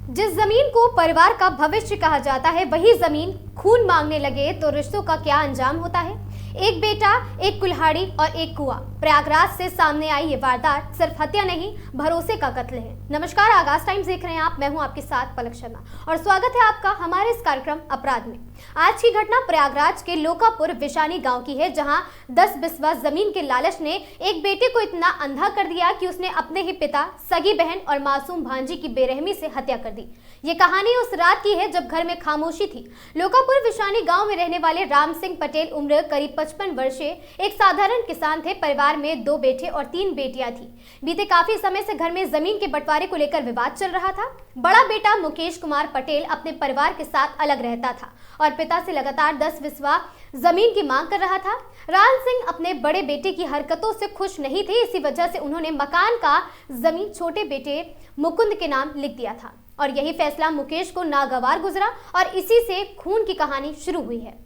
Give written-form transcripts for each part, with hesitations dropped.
जिस जमीन को परिवार का भविष्य कहा जाता है, वही जमीन खून मांगने लगे तो रिश्तों का क्या अंजाम होता है। एक बेटा, एक कुल्हाड़ी और एक कुआं। प्रयागराज से सामने आई ये वारदात सिर्फ हत्या नहीं, भरोसे का कत्ल है। नमस्कार, आगाज टाइम्स देख रहे हैं आप। मैं हूं आपके साथ पलक शर्मा और स्वागत है आपका हमारे इस कार्यक्रम अपराध में। आज की घटना प्रयागराज के लोकापुर विशानी गांव की है, जहां 10 बिस्वा जमीन के लालच ने एक बेटे को इतना अंधा कर दिया कि उसने अपने ही पिता, सगी बहन और मासूम भांजी की बेरहमी से हत्या कर दी। ये कहानी उस रात की है जब घर में खामोशी थी। लोकापुर विशानी गांव में रहने वाले राम सिंह पटेल उम्र करीब 55 वर्षीय एक साधारण किसान थे। परिवार में 2 बेटे और 3 बेटियां थी। बीते काफी समय से घर में जमीन के बंटवारे को लेकर विवाद चल रहा था। बड़ा बेटा मुकेश कुमार पटेल अपने परिवार के साथ अलग रहता था और पिता से लगातार 10 बिस्वा जमीन की मांग कर रहा था। राम सिंह अपने बड़े बेटे की हरकतों से खुश नहीं थे। इसी वजह से उन्होंने मकान का जमीन छोटे बेटे मुकुंद के नाम लिख दिया था और यही फैसला मुकेश को नागवार गुजरा और इसी से खून की कहानी शुरू हुई है।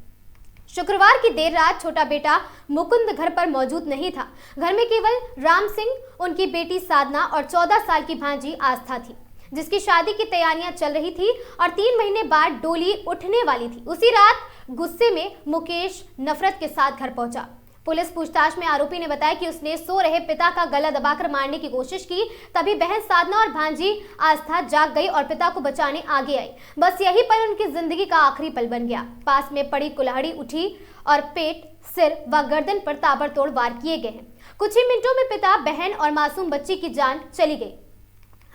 शुक्रवार की देर रात छोटा बेटा मुकुंद घर पर मौजूद नहीं था। घर में केवल राम सिंह, उनकी बेटी साधना और 14 साल की भांजी आस्था थी, जिसकी शादी की तैयारियां चल रही थी और 3 महीने बाद डोली उठने वाली थी। उसी रात गुस्से में मुकेश नफरत के साथ घर पहुंचा। पुलिस पूछताछ में आरोपी ने बताया कि उसने सो रहे पिता का गला दबाकर मारने की कोशिश की। तभी बहन साधना और भांजी आस्था जाग गई और पिता को बचाने आगे आई। बस यही पल उनकी जिंदगी का आखिरी पल बन गया। पास में पड़ी कुल्हाड़ी उठी और पेट, सिर व गर्दन पर ताबड़तोड़ वार किए गए हैं। कुछ ही मिनटों में पिता, बहन और मासूम बच्ची की जान चली गई।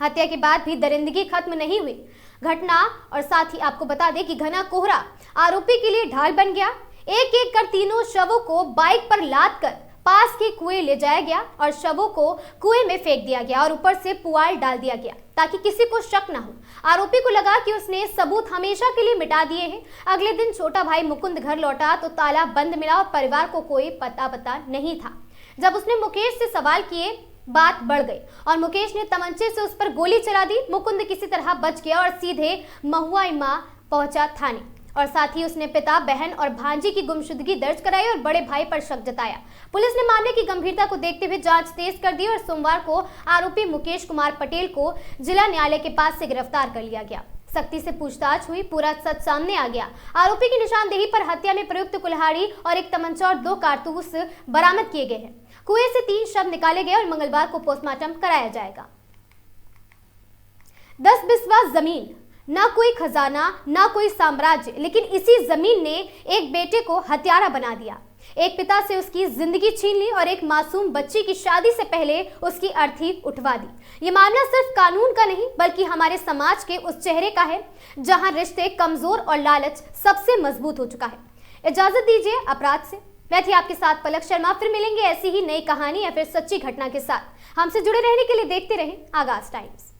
हत्या के बाद भी दरिंदगी खत्म नहीं हुई। घटना और साथ ही आपको बता दें कि घना कोहरा आरोपी के लिए ढाल बन गया। एक एक कर तीनों शवों को बाइक पर लाद कर पास के कुएं ले जाया गया और शवों को कुएं में फेंक दिया गया और ऊपर से पुआल डाल दिया गया ताकि किसी को शक न हो। आरोपी को लगा कि उसने सबूत हमेशा के लिए मिटा दिए हैं। अगले दिन छोटा भाई मुकुंद घर लौटा तो ताला बंद मिला और परिवार को कोई पता नहीं था। जब उसने मुकेश से सवाल किए, बात बढ़ गई और मुकेश ने तमंचे से उस पर गोली चला दी। मुकुंद किसी तरह बच गया और सीधे महुआ इमा पहुंचा थाने और साथ ही उसने पिता, बहन और भांजी की गुमशुदगी दर्ज कराई और बड़े भाई पर शक जताया। पुलिस ने मामले की गंभीरता को देखते हुए जांच तेज कर दी और सोमवार को आरोपी मुकेश कुमार पटेल को जिला न्यायालय के पास से गिरफ्तार कर लिया गया। सख्ती से पूछताछ हुई, पूरा सच सामने आ गया। आरोपी की निशानदेही पर हत्या में प्रयुक्त कुल्हाड़ी और एक तमंचा और 2 कारतूस बरामद किए गए हैं। कुएं से 3 शव निकाले गए और मंगलवार को पोस्टमार्टम कराया जाएगा। 10 बिस्वा जमीन, ना कोई खजाना, ना कोई साम्राज्य, लेकिन इसी जमीन ने एक बेटे को हत्यारा बना दिया। एक पिता से उसकी जिंदगी छीन ली और एक मासूम बच्ची की शादी से पहले उसकी अर्थी उठवा दी। ये मामला सिर्फ कानून का नहीं बल्कि हमारे समाज के उस चेहरे का है जहां रिश्ते कमजोर और लालच सबसे मजबूत हो चुका है। इजाजत दीजिए अपराध से। मैं थी आपके साथ पलक शर्मा। फिर मिलेंगे ऐसी ही नई कहानी या फिर सच्ची घटना के साथ। हमसे जुड़े रहने के लिए देखते रहें आगाज टाइम्स।